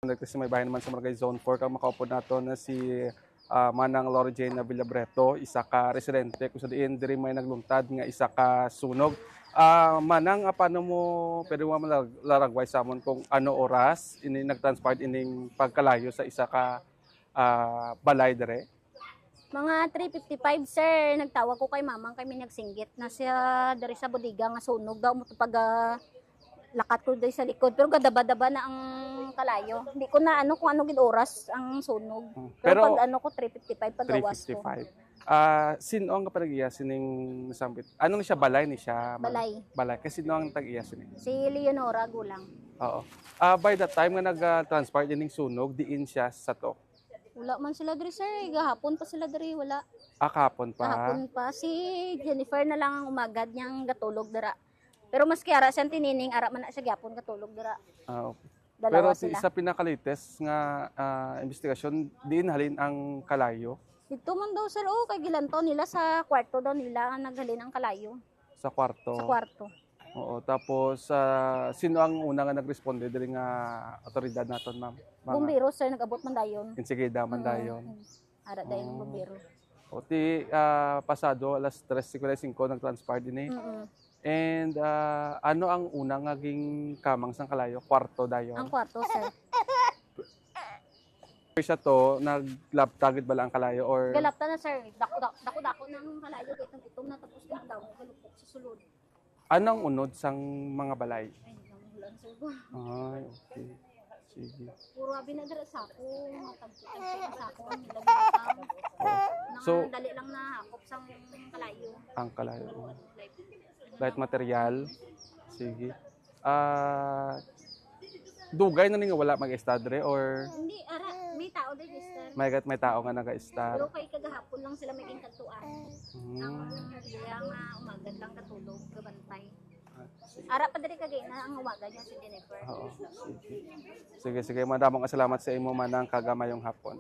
Kasi may bahay naman sa Barangay Zone 4 kang makaupo nato na si Manang Lori Jane na Villabreto, isa ka residente kung sa diin diri may nagluntad nga isa ka sunog. Manang, paano mo pwede mo laragway sa amon kung ano oras ini nagtranspire ining pagkalayo sa isa ka balay dire? Mga 3:55 sir, nagtawag ko kay mamang kami nagsinggit na siya dari sa bodega nga sunog daw mo pag lakat ko dari sa likod pero gadaba-daba na ang kalayo. Hindi ko na ano kung ano gid oras ang sunog. Pero pag ano ko 3:55 pagawas ko. 3:55. Sino ang kapanagiya sining nasambit? Ano ni siya balay ni siya? Balay. Balay. Kasi sino ang tag-iya sini? Si Leonora Gulang. Oo. By that time nga nag-transpire ining sunog, diin siya sa to. Wala man sila diri sir, gahapon pa sila diri wala. Kahapon pa. Kahapon pa si Jennifer na lang ang umagad niyang gatulog dira. Pero maski ara siyang tinining ara man na siya gyapon gatulog dira. Okay. Pero Dalawa sila. sa pinaka-latest nga investigasyon, diin halin ang kalayo Dito man daw sir, kay gilanto nila sa kwarto daw nila ang naghalin ang kalayo. sa kwarto. Sa kwarto. Oo. Tapos, sino ang una nga nag-responde diri nga otoridad naton, ma'am? Bumbero sir, nag-abot man dayon. Insigida man dayon. Ara dayon ng bumbero. O ti pasado alas 3:55 nag-transpire din eh. And ano ang unang naging kamang sang kalayo? Kwarto dayon. Ang kwarto sir. Siya to, naglaptagid bala ang kalayo or Galapta na sir, dako-dako ng kalayo kitong itom na tapos na daw galupok sa sulod. anong unod sang mga balay? Ay, namulan sir. Ay, okay. Sige. Puro abi na dira sa ako, tagtag sa ako ang nilagay So, dali lang na hakop sang kalayo. ang kalayo. Light material. Sige. Dugay na ni nga wala mag-estadre or Hindi, ara, may tao din sir. may tao nga naga-estar. Pero kay kagahapon lang sila may kantuan. Ang yang umagad lang katulog, kabantay. Ara pa diri kagay na ang umagad niya si Jennifer. Oo. Sige. Sige, madamong salamat sa imo manang kagamayong hapon.